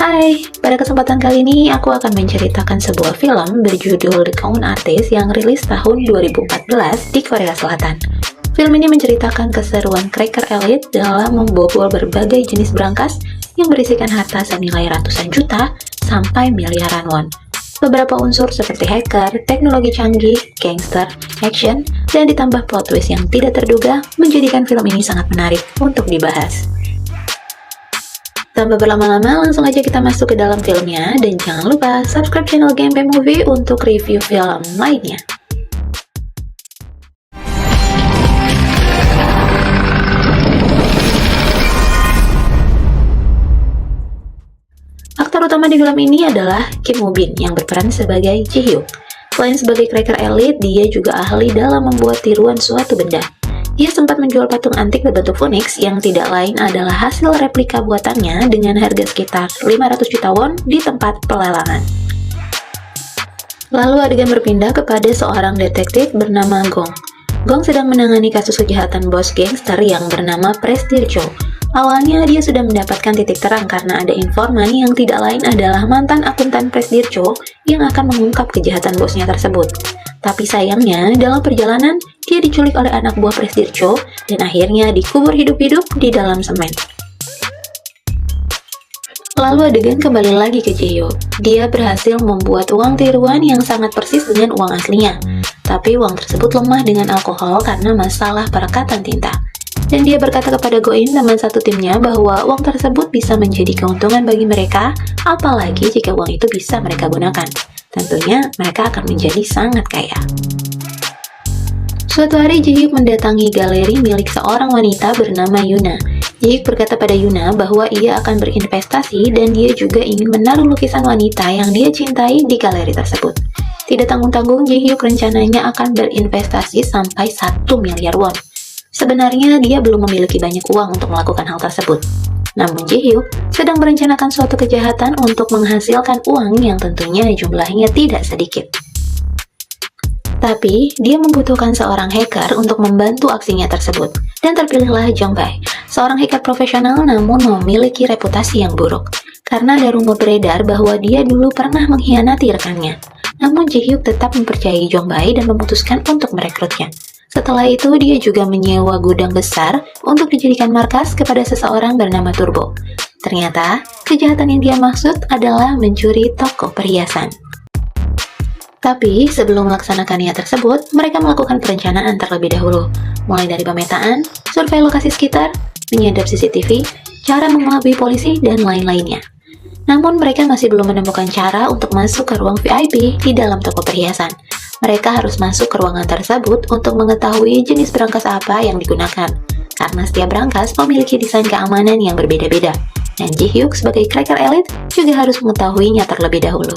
Hai, pada kesempatan kali ini aku akan menceritakan sebuah film berjudul The Con Artist yang rilis tahun 2014 di Korea Selatan. Film ini menceritakan keseruan cracker elite dalam membobol berbagai jenis berangkas yang berisikan harta senilai ratusan juta sampai miliaran won. Beberapa unsur seperti hacker, teknologi canggih, gangster, action, dan ditambah plot twist yang tidak terduga menjadikan film ini sangat menarik untuk dibahas. Tanpa berlama-lama, langsung aja kita masuk ke dalam filmnya, dan jangan lupa subscribe channel Gameplay Movie untuk review film lainnya. Aktor utama di film ini adalah Kim Woo Bin yang berperan sebagai Ji Hyuk. Selain sebagai cracker elite, dia juga ahli dalam membuat tiruan suatu benda. Ia sempat menjual patung antik berbentuk Phoenix yang tidak lain adalah hasil replika buatannya dengan harga sekitar 500 juta won di tempat pelelangan. Lalu adegan berpindah kepada seorang detektif bernama Gong. Gong sedang menangani kasus kejahatan bos gangster yang bernama Prestige Cho. Awalnya dia sudah mendapatkan titik terang karena ada informan yang tidak lain adalah mantan akuntan Prestige Cho yang akan mengungkap kejahatan bosnya tersebut. Tapi sayangnya, dalam perjalanan, dia diculik oleh anak buah Prestige Cho dan akhirnya dikubur hidup-hidup di dalam semen. Lalu adegan kembali lagi ke Ji Hyuk. Dia berhasil membuat uang tiruan yang sangat persis dengan uang aslinya. Tapi uang tersebut lemah dengan alkohol karena masalah perekatan tinta. Dan dia berkata kepada Go In, teman satu timnya, bahwa uang tersebut bisa menjadi keuntungan bagi mereka, apalagi jika uang itu bisa mereka gunakan. Tentunya mereka akan menjadi sangat kaya. Suatu hari Ji Hyuk mendatangi galeri milik seorang wanita bernama Yuna. Ji Hyuk berkata pada Yuna bahwa ia akan berinvestasi dan dia juga ingin menaruh lukisan wanita yang dia cintai di galeri tersebut. Tidak tanggung-tanggung, Ji Hyuk rencananya akan berinvestasi sampai 1 miliar won. Sebenarnya dia belum memiliki banyak uang untuk melakukan hal tersebut. Namun Ji Hyuk sedang merencanakan suatu kejahatan untuk menghasilkan uang yang tentunya jumlahnya tidak sedikit. Tapi, dia membutuhkan seorang hacker untuk membantu aksinya tersebut. Dan terpilihlah Jong Bae, seorang hacker profesional namun memiliki reputasi yang buruk. Karena ada rumor beredar bahwa dia dulu pernah mengkhianati rekannya. Namun Ji Hyuk tetap mempercayai Jong Bae dan memutuskan untuk merekrutnya. Setelah itu, dia juga menyewa gudang besar untuk dijadikan markas kepada seseorang bernama Turbo. Ternyata, kejahatan yang dia maksud adalah mencuri toko perhiasan. Tapi, sebelum melaksanakannya tersebut, mereka melakukan perencanaan terlebih dahulu. Mulai dari pemetaan, survei lokasi sekitar, menyadap CCTV, cara mengelabui polisi, dan lain-lainnya. Namun, mereka masih belum menemukan cara untuk masuk ke ruang VIP di dalam toko perhiasan. Mereka harus masuk ke ruangan tersebut untuk mengetahui jenis berangkas apa yang digunakan, karena setiap berangkas memiliki desain keamanan yang berbeda-beda, dan Ji Hyuk sebagai cracker elite juga harus mengetahuinya terlebih dahulu.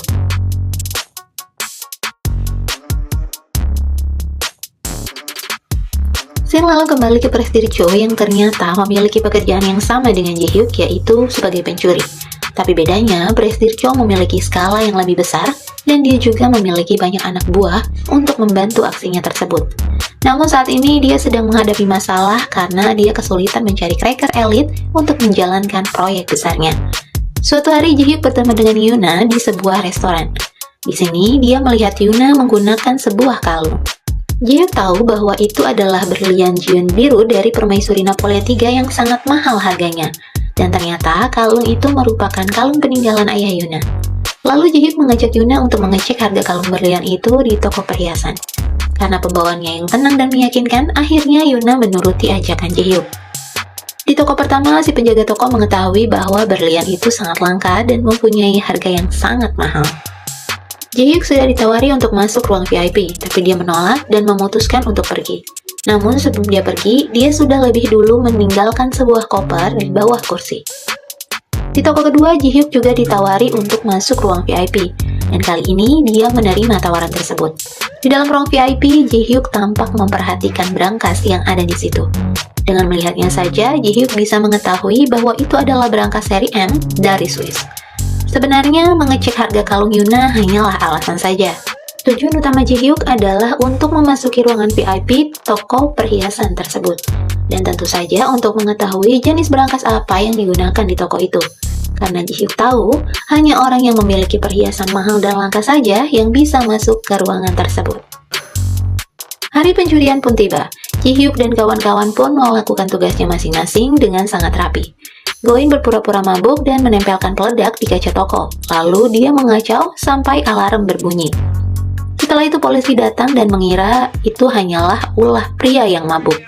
Scene lalu kembali ke Prestige Cho yang ternyata memiliki pekerjaan yang sama dengan Ji Hyuk, yaitu sebagai pencuri. Tapi bedanya, Prestige Cho memiliki skala yang lebih besar dan dia juga memiliki banyak anak buah untuk membantu aksinya tersebut. Namun saat ini dia sedang menghadapi masalah karena dia kesulitan mencari cracker elite untuk menjalankan proyek besarnya. Suatu hari Ji Hyuk bertemu dengan Yuna di sebuah restoran. Di sini dia melihat Yuna menggunakan sebuah kalung. Ji Hyuk tahu bahwa itu adalah berlian Jiun biru dari permaisuri Napoleon III yang sangat mahal harganya. Dan ternyata kalung itu merupakan kalung peninggalan ayah Yuna. Lalu Ji Hyuk mengajak Yuna untuk mengecek harga kalung berlian itu di toko perhiasan. Karena pembawaannya yang tenang dan meyakinkan, akhirnya Yuna menuruti ajakan Ji Hyuk. Di toko pertama, si penjaga toko mengetahui bahwa berlian itu sangat langka dan mempunyai harga yang sangat mahal. Ji Hyuk sudah ditawari untuk masuk ruang VIP, tapi dia menolak dan memutuskan untuk pergi. Namun sebelum dia pergi, dia sudah lebih dulu meninggalkan sebuah koper di bawah kursi. Di toko kedua, Ji Hyuk juga ditawari untuk masuk ruang VIP, dan kali ini dia menerima tawaran tersebut. Di dalam ruang VIP, Ji Hyuk tampak memperhatikan berangkas yang ada di situ. Dengan melihatnya saja, Ji Hyuk bisa mengetahui bahwa itu adalah berangkas seri M dari Swiss. Sebenarnya, mengecek harga kalung Yuna hanyalah alasan saja. Tujuan utama Ji Hyuk adalah untuk memasuki ruangan VIP toko perhiasan tersebut. Dan tentu saja untuk mengetahui jenis berangkas apa yang digunakan di toko itu. karena Ji-hyuk tahu hanya orang yang memiliki perhiasan mahal dan langka saja yang bisa masuk ke ruangan tersebut. Hari pencurian pun tiba. Ji-hyuk dan kawan-kawan pun melakukan tugasnya masing-masing dengan sangat rapi. Go-in berpura-pura mabuk dan menempelkan peledak di kaca toko. Lalu dia mengacau sampai alarm berbunyi. Setelah itu polisi datang dan mengira itu hanyalah ulah pria yang mabuk.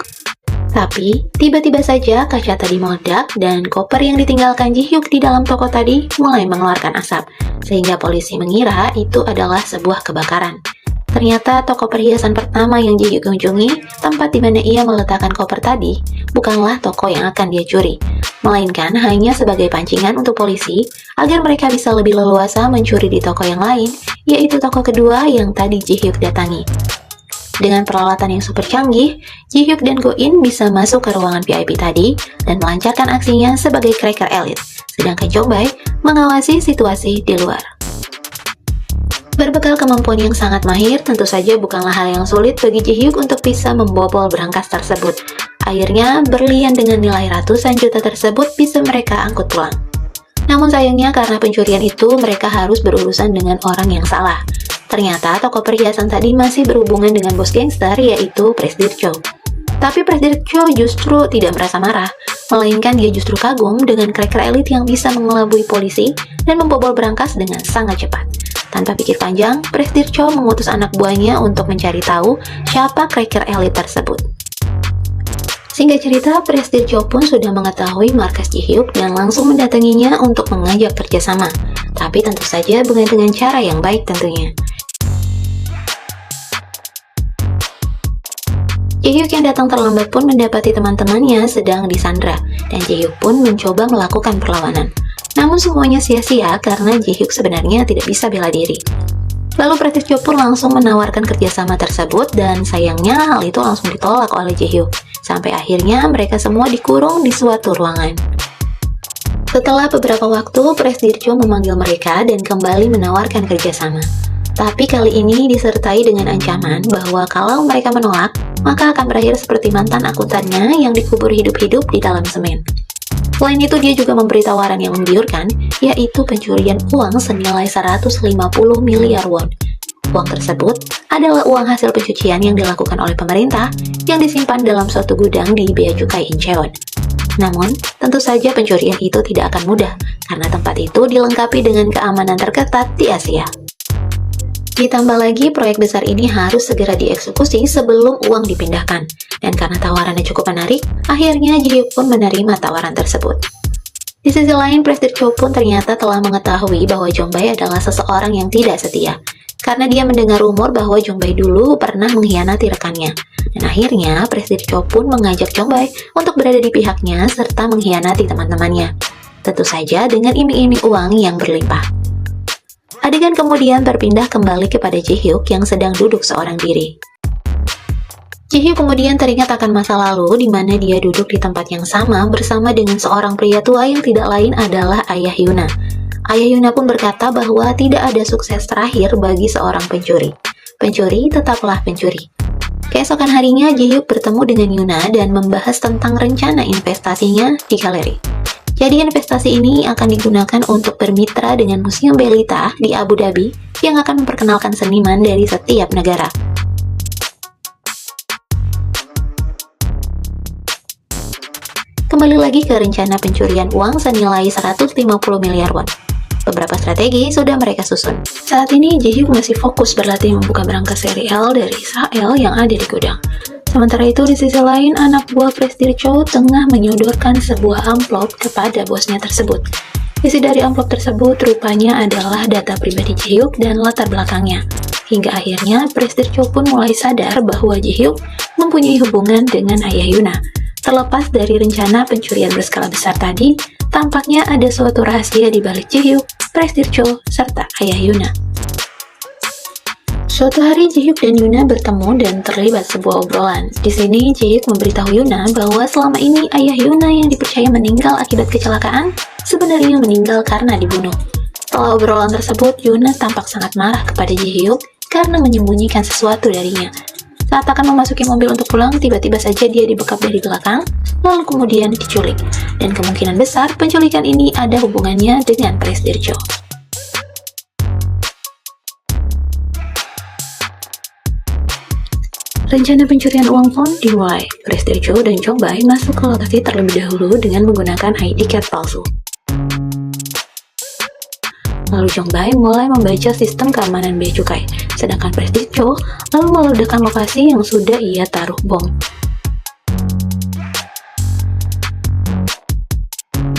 Tapi, tiba-tiba saja kaca tadi meledak dan koper yang ditinggalkan Ji-hyuk di dalam toko tadi mulai mengeluarkan asap, sehingga polisi mengira itu adalah sebuah kebakaran. Ternyata toko perhiasan pertama yang Ji-hyuk kunjungi, tempat di mana ia meletakkan koper tadi, bukanlah toko yang akan dia curi, melainkan hanya sebagai pancingan untuk polisi agar mereka bisa lebih leluasa mencuri di toko yang lain, yaitu toko kedua yang tadi Ji-hyuk datangi. Dengan peralatan yang super canggih, Ji-hyuk dan Go-in bisa masuk ke ruangan VIP tadi dan melancarkan aksinya sebagai cracker elit, sedangkan Jong-bae mengawasi situasi di luar. Berbekal kemampuan yang sangat mahir, tentu saja bukanlah hal yang sulit bagi Ji-hyuk untuk bisa membobol berangkas tersebut. Akhirnya, berlian dengan nilai ratusan juta tersebut bisa mereka angkut pulang. Namun sayangnya karena pencurian itu mereka harus berurusan dengan orang yang salah. Ternyata toko perhiasan tadi masih berhubungan dengan bos gangster, yaitu Prestige Cho. Tapi Prestige Cho justru tidak merasa marah, melainkan dia justru kagum dengan cracker elit yang bisa mengelabui polisi dan membobol berangkas dengan sangat cepat. Tanpa pikir panjang, Prestige Cho mengutus anak buahnya untuk mencari tahu siapa cracker elit tersebut. Singkat cerita, Prestige Cho pun sudah mengetahui markas Ji-hyuk dan langsung mendatanginya untuk mengajak kerjasama. Tapi tentu saja bukan dengan cara yang baik tentunya. Ji-hyuk yang datang terlambat pun mendapati teman-temannya sedang disandra, dan Ji-hyuk pun mencoba melakukan perlawanan. Namun semuanya sia-sia karena Ji-hyuk sebenarnya tidak bisa bela diri. Lalu Prestige Cho pun langsung menawarkan kerjasama tersebut dan sayangnya hal itu langsung ditolak oleh Ji-hyuk. Sampai akhirnya mereka semua dikurung di suatu ruangan. Setelah beberapa waktu, Prestige Cho memanggil mereka dan kembali menawarkan kerjasama. Tapi kali ini disertai dengan ancaman bahwa kalau mereka menolak, maka akan berakhir seperti mantan akuntannya yang dikubur hidup-hidup di dalam semen. Selain itu, dia juga memberi tawaran yang menggiurkan, yaitu pencurian uang senilai 150 miliar won. Uang tersebut adalah uang hasil pencucian yang dilakukan oleh pemerintah yang disimpan dalam suatu gudang di Bea Cukai Incheon. Namun, tentu saja pencurian itu tidak akan mudah, karena tempat itu dilengkapi dengan keamanan terketat di Asia. Ditambah lagi, proyek besar ini harus segera dieksekusi sebelum uang dipindahkan. Dan karena tawarannya cukup menarik, akhirnya Ji-hyuk pun menerima tawaran tersebut. Di sisi lain, Prestige Cho pun ternyata telah mengetahui bahwa Jong-bae adalah seseorang yang tidak setia. Karena dia mendengar rumor bahwa Jong-bae dulu pernah mengkhianati rekannya. Dan akhirnya, Prestige Cho pun mengajak Jong-bae untuk berada di pihaknya serta mengkhianati teman-temannya. Tentu saja dengan iming-iming uang yang berlimpah. Adegan kemudian berpindah kembali kepada Ji-hyuk yang sedang duduk seorang diri. Ji-hyuk kemudian teringat akan masa lalu di mana dia duduk di tempat yang sama bersama dengan seorang pria tua yang tidak lain adalah Ayah Yuna. Ayah Yuna pun berkata bahwa tidak ada sukses terakhir bagi seorang pencuri. Pencuri tetaplah pencuri. Keesokan harinya, Ji-hyuk bertemu dengan Yuna dan membahas tentang rencana investasinya di galeri. Jadi investasi ini akan digunakan untuk bermitra dengan Museum Belita di Abu Dhabi yang akan memperkenalkan seniman dari setiap negara. Kembali lagi ke rencana pencurian uang senilai 150 miliar won. Beberapa strategi sudah mereka susun. Saat ini Ji-hyuk masih fokus berlatih membuka berangkas serial dari Israel yang ada di gudang. Sementara itu, di sisi lain, anak buah Prestige Cho tengah menyodorkan sebuah amplop kepada bosnya tersebut. Isi dari amplop tersebut rupanya adalah data pribadi Ji-hyuk dan latar belakangnya. Hingga akhirnya, Prestige Cho pun mulai sadar bahwa Ji-hyuk mempunyai hubungan dengan Ayah Yuna. Terlepas dari rencana pencurian berskala besar tadi, tampaknya ada suatu rahasia di balik Ji-hyuk, Prestige Cho, serta Ayah Yuna. Suatu hari Ji-hyuk dan Yuna bertemu dan terlibat sebuah obrolan. Di sini Ji-hyuk memberitahu Yuna bahwa selama ini ayah Yuna yang dipercaya meninggal akibat kecelakaan sebenarnya meninggal karena dibunuh. Setelah obrolan tersebut, Yuna tampak sangat marah kepada Ji-hyuk karena menyembunyikan sesuatu darinya. Saat akan memasuki mobil untuk pulang, tiba-tiba saja dia dibekap dari belakang, lalu kemudian diculik. Dan kemungkinan besar penculikan ini ada hubungannya dengan Presidir Cho. Rencana pencurian uang pun dimulai. Presidir Cho dan Chong Bai masuk ke lokasi terlebih dahulu dengan menggunakan ID card palsu. Lalu Chong Bai mulai membaca sistem keamanan bea cukai, sedangkan Presidir Cho lalu meledakkan lokasi yang sudah ia taruh bom.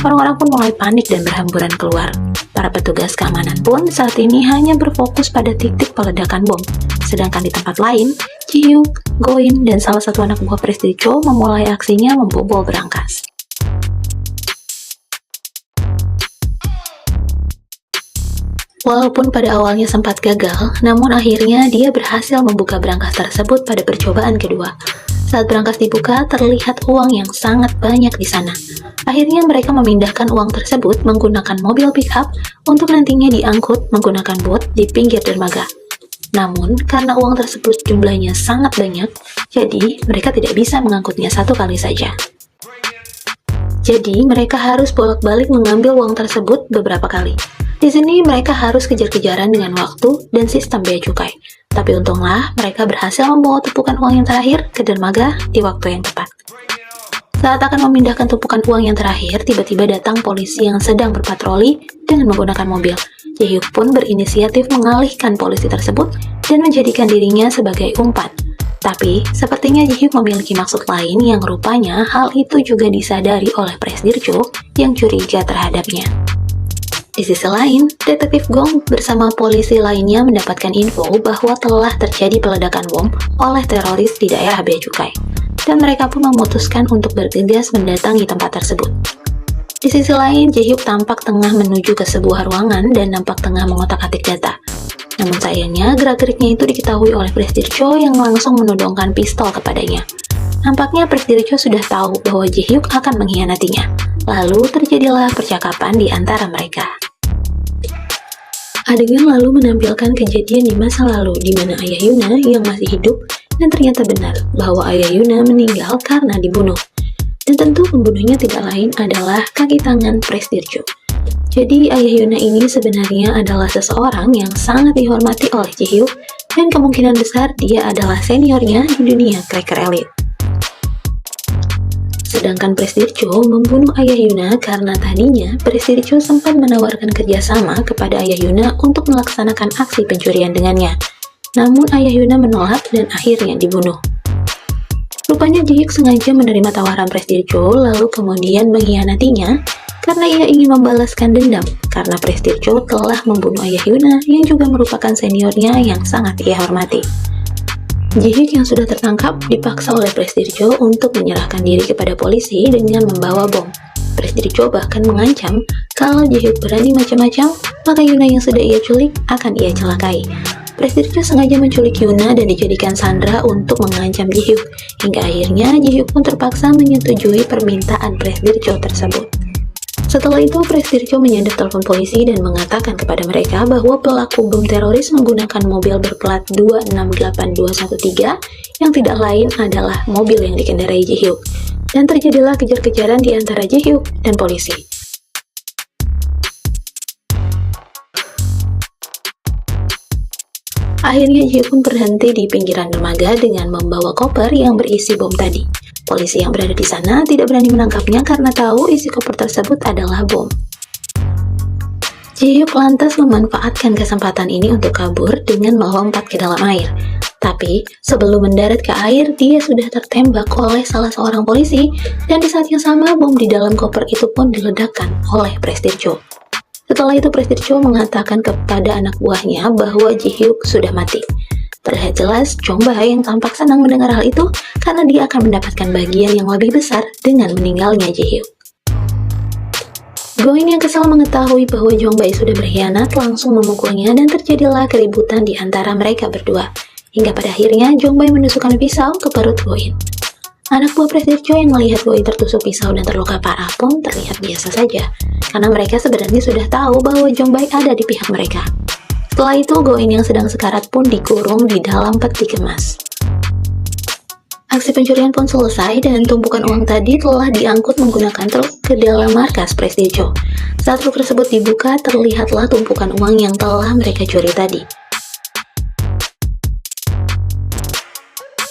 Orang-orang pun mulai panik dan berhamburan keluar. Para petugas keamanan pun saat ini hanya berfokus pada titik peledakan bom, sedangkan di tempat lain, Ji-hyuk, Go-in, dan salah satu anak buah Presidir Cho memulai aksinya membobol berangkas. Walaupun pada awalnya sempat gagal, namun akhirnya dia berhasil membuka berangkas tersebut pada percobaan kedua. Saat berangkas dibuka, terlihat uang yang sangat banyak di sana. Akhirnya mereka memindahkan uang tersebut menggunakan mobil pick-up untuk nantinya diangkut menggunakan bot di pinggir dermaga. Namun, karena uang tersebut jumlahnya sangat banyak, jadi mereka tidak bisa mengangkutnya satu kali saja. Jadi, mereka harus bolak-balik mengambil uang tersebut beberapa kali. Di sini, mereka harus kejar-kejaran dengan waktu dan sistem bea cukai. Tapi untunglah, mereka berhasil membawa tumpukan uang yang terakhir ke dermaga di waktu yang tepat. Saat akan memindahkan tumpukan uang yang terakhir, tiba-tiba datang polisi yang sedang berpatroli dengan menggunakan mobil. Ji-hyuk pun berinisiatif mengalihkan polisi tersebut dan menjadikan dirinya sebagai umpan. Tapi, sepertinya Ji-hyuk memiliki maksud lain yang rupanya hal itu juga disadari oleh Presidir Cho yang curiga terhadapnya. Di sisi lain, Detektif Gong bersama polisi lainnya mendapatkan info bahwa telah terjadi peledakan bom oleh teroris di daerah bea cukai, dan mereka pun memutuskan untuk bergegas mendatangi tempat tersebut. Di sisi lain, Ji-hyuk tampak tengah menuju ke sebuah ruangan dan nampak tengah mengotak-atik data. Namun sayangnya, gerak-geriknya itu diketahui oleh Presidir Cho yang langsung menodongkan pistol kepadanya. Nampaknya Presidir Cho sudah tahu bahwa Ji-hyuk akan mengkhianatinya. Lalu terjadilah percakapan di antara mereka. Adegan lalu menampilkan kejadian di masa lalu di mana ayah Yuna yang masih hidup dan ternyata benar bahwa ayah Yuna meninggal karena dibunuh. Dan tentu pembunuhnya tidak lain adalah kaki tangan Presidir Cho. Jadi ayah Yuna ini sebenarnya adalah seseorang yang sangat dihormati oleh Ji-hyuk dan kemungkinan besar dia adalah seniornya di dunia cracker elite. Sedangkan Presidir Cho membunuh ayah Yuna karena tadinya Presidir Cho sempat menawarkan kerjasama kepada ayah Yuna untuk melaksanakan aksi pencurian dengannya. Namun ayah Yuna menolak dan akhirnya dibunuh. Rupanya Ji-hyuk sengaja menerima tawaran Presidir Cho lalu kemudian mengkhianatinya karena ia ingin membalaskan dendam karena Presidir Cho telah membunuh ayah Yuna yang juga merupakan seniornya yang sangat ia hormati. Ji-hyuk yang sudah tertangkap dipaksa oleh Presidir Cho untuk menyerahkan diri kepada polisi dengan membawa bom. Presidir Cho bahkan mengancam kalau Ji-hyuk berani macam-macam, maka Yuna yang sudah ia culik akan ia celakai. Presidir Cho sengaja menculik Yuna dan dijadikan sandera untuk mengancam Ji-hyuk, hingga akhirnya Ji-hyuk pun terpaksa menyetujui permintaan Presidir Cho tersebut. Setelah itu, Presidir Cho menyadap telepon polisi dan mengatakan kepada mereka bahwa pelaku bom teroris menggunakan mobil berplat 268213 yang tidak lain adalah mobil yang dikendarai Ji-hyuk. Dan terjadilah kejar-kejaran di antara Ji-hyuk dan polisi. Akhirnya Ji-hyuk pun berhenti di pinggiran dermaga dengan membawa koper yang berisi bom tadi. Polisi yang berada di sana tidak berani menangkapnya karena tahu isi koper tersebut adalah bom. Ji-hyuk lantas memanfaatkan kesempatan ini untuk kabur dengan melompat ke dalam air. Tapi sebelum mendarat ke air, dia sudah tertembak oleh salah seorang polisi dan di saat yang sama bom di dalam koper itu pun diledakkan oleh Presidir Cho. Setelah itu Presidir Cho mengatakan kepada anak buahnya bahwa Ji-hyuk sudah mati. Terlihat jelas Chong Bai yang tampak senang mendengar hal itu karena dia akan mendapatkan bagian yang lebih besar dengan meninggalnya Ji-hyuk. Go-in yang kesal mengetahui bahwa Chong Bai sudah berkhianat langsung memukulnya dan terjadilah keributan di antara mereka berdua. Hingga pada akhirnya Chong Bai menusukkan pisau ke perut Go-in. Anak buah Presidir Cho yang melihat Go-in tertusuk pisau dan terluka parah pun terlihat biasa saja, karena mereka sebenarnya sudah tahu bahwa Chong Bai ada di pihak mereka. Setelah itu, Go-in yang sedang sekarat pun dikurung di dalam peti kemas. Aksi pencurian pun selesai dan tumpukan uang tadi telah diangkut menggunakan truk ke dalam markas Prestige. Saat truk tersebut dibuka, terlihatlah tumpukan uang yang telah mereka curi tadi.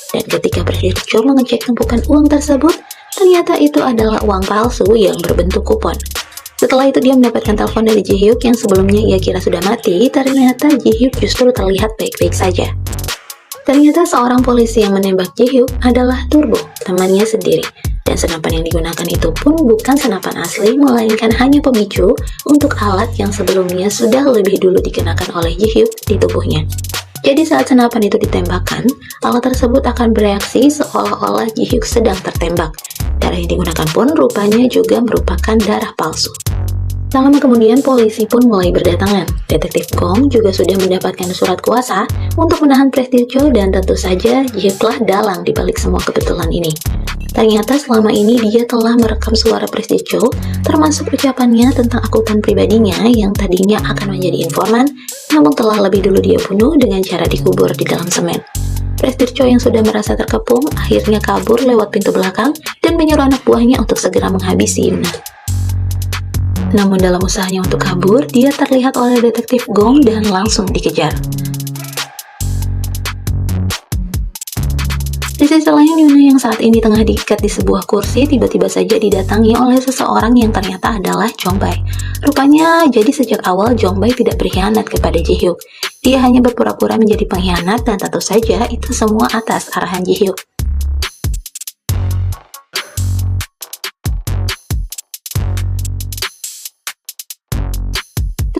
Dan ketika Prestige mengecek tumpukan uang tersebut, ternyata itu adalah uang palsu yang berbentuk kupon. Setelah itu dia mendapatkan telepon dari Ji-hyuk yang sebelumnya ia kira sudah mati, ternyata Ji-hyuk justru terlihat baik-baik saja. Ternyata seorang polisi yang menembak Ji-hyuk adalah Turbo, temannya sendiri. Dan senapan yang digunakan itu pun bukan senapan asli, melainkan hanya pemicu untuk alat yang sebelumnya sudah lebih dulu dikenakan oleh Ji-hyuk di tubuhnya. Jadi saat senapan itu ditembakkan, alat tersebut akan bereaksi seolah-olah Ji-hyuk sedang tertembak. Darah yang digunakan pun rupanya juga merupakan darah palsu. Tak lama kemudian polisi pun mulai berdatangan. Detektif Gong juga sudah mendapatkan surat kuasa untuk menahan Prestige dan tentu saja Ji-hyuklah dalang di balik semua kebetulan ini. Ternyata selama ini dia telah merekam suara Prestige, termasuk ucapannya tentang akuntan pribadinya yang tadinya akan menjadi informan, namun telah lebih dulu dia bunuh dengan cara dikubur di dalam semen. Prestige yang sudah merasa terkepung akhirnya kabur lewat pintu belakang dan menyuruh anak buahnya untuk segera menghabisi Yuna. Namun dalam usahanya untuk kabur, dia terlihat oleh detektif Gong dan langsung dikejar. Di sisi lain, Yuna yang saat ini tengah diikat di sebuah kursi tiba-tiba saja didatangi oleh seseorang yang ternyata adalah Jong-bae. Rupanya, jadi sejak awal Jong-bae tidak berkhianat kepada Ji-hyuk. Dia hanya berpura-pura menjadi pengkhianat dan tentu saja itu semua atas arahan Ji-hyuk.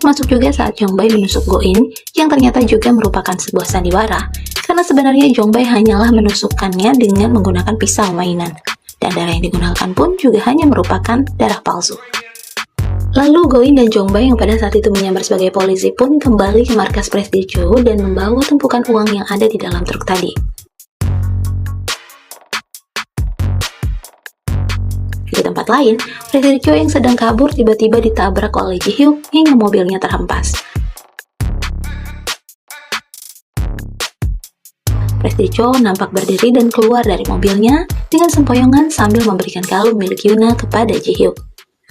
Termasuk juga saat Jong-bae menusuk Go-in, yang ternyata juga merupakan sebuah sandiwara, karena sebenarnya Jong-bae hanyalah menusukkannya dengan menggunakan pisau mainan, dan darah yang digunakan pun juga hanya merupakan darah palsu. Lalu Go-in dan Jong-bae yang pada saat itu menyamar sebagai polisi pun kembali ke markas Prestige dan membawa tumpukan uang yang ada di dalam truk tadi. Di tempat lain, Prestige yang sedang kabur tiba-tiba ditabrak oleh Ji-hyuk hingga mobilnya terhempas. Prestige nampak berdiri dan keluar dari mobilnya dengan sempoyongan sambil memberikan kalung milik Yuna kepada Ji-hyuk.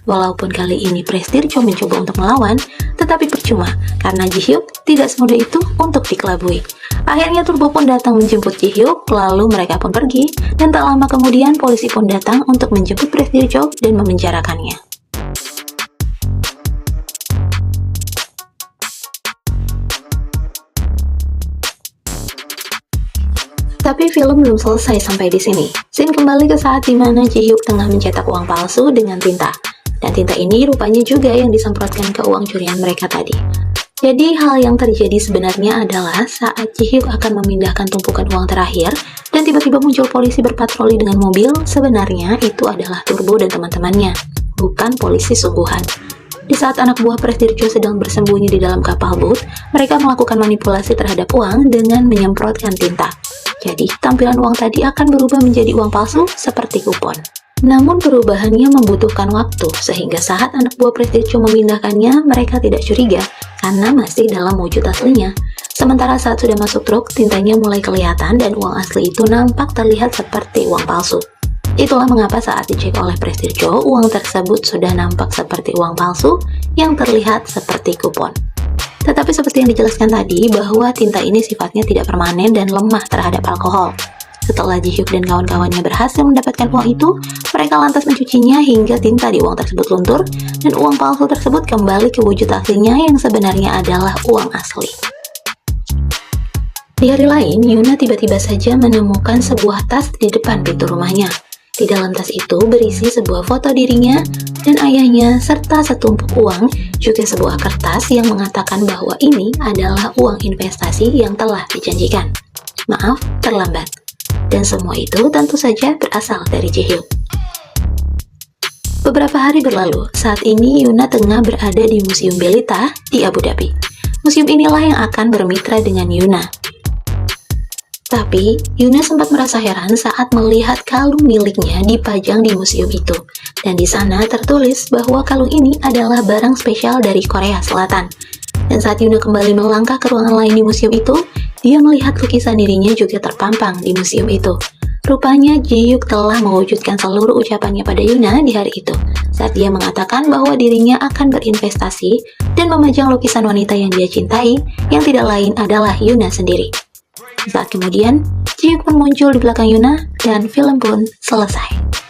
Walaupun kali ini Prestige mencoba untuk melawan, tetapi percuma karena Ji-hyuk tidak semudah itu untuk dikelabui. Akhirnya Turbo pun datang menjemput Ji-hyuk, lalu mereka pun pergi, dan tak lama kemudian polisi pun datang untuk menjemput Prestige dan memenjarakannya. Tapi film belum selesai sampai di sini. Scene kembali ke saat dimana Ji-hyuk tengah mencetak uang palsu dengan tinta. Dan tinta ini rupanya juga yang disemprotkan ke uang curian mereka tadi. Jadi hal yang terjadi sebenarnya adalah saat Ji-hyuk akan memindahkan tumpukan uang terakhir dan tiba-tiba muncul polisi berpatroli dengan mobil, sebenarnya itu adalah Turbo dan teman-temannya, bukan polisi sungguhan. Di saat anak buah Prestige sedang bersembunyi di dalam kapal boat, mereka melakukan manipulasi terhadap uang dengan menyemprotkan tinta. Jadi tampilan uang tadi akan berubah menjadi uang palsu seperti kupon. Namun perubahannya membutuhkan waktu, sehingga saat anak buah Prestige memindahkannya, mereka tidak curiga karena masih dalam wujud aslinya. Sementara saat sudah masuk truk, tintanya mulai kelihatan dan uang asli itu nampak terlihat seperti uang palsu. Itulah mengapa saat dicek oleh Prestige, uang tersebut sudah nampak seperti uang palsu yang terlihat seperti kupon. Tetapi seperti yang dijelaskan tadi, bahwa tinta ini sifatnya tidak permanen dan lemah terhadap alkohol. Setelah Ji-hyuk dan kawan-kawannya berhasil mendapatkan uang itu, mereka lantas mencucinya hingga tinta di uang tersebut luntur, dan uang palsu tersebut kembali ke wujud aslinya yang sebenarnya adalah uang asli. Di hari lain, Yuna tiba-tiba saja menemukan sebuah tas di depan pintu rumahnya. Di dalam tas itu berisi sebuah foto dirinya dan ayahnya, serta setumpuk uang, juga sebuah kertas yang mengatakan bahwa ini adalah uang investasi yang telah dijanjikan. Maaf, terlambat. Dan semua itu tentu saja berasal dari Ji-hyuk. Beberapa hari berlalu, saat ini Yuna tengah berada di Museum Belita di Abu Dhabi. Museum inilah yang akan bermitra dengan Yuna. Tapi, Yuna sempat merasa heran saat melihat kalung miliknya dipajang di museum itu. Dan di sana tertulis bahwa kalung ini adalah barang spesial dari Korea Selatan. Dan saat Yuna kembali melangkah ke ruangan lain di museum itu, dia melihat lukisan dirinya juga terpampang di museum itu. Rupanya Ji-hyuk telah mewujudkan seluruh ucapannya pada Yuna di hari itu, saat dia mengatakan bahwa dirinya akan berinvestasi dan memajang lukisan wanita yang dia cintai, yang tidak lain adalah Yuna sendiri. Saat kemudian, Ji-hyuk pun muncul di belakang Yuna, dan film pun selesai.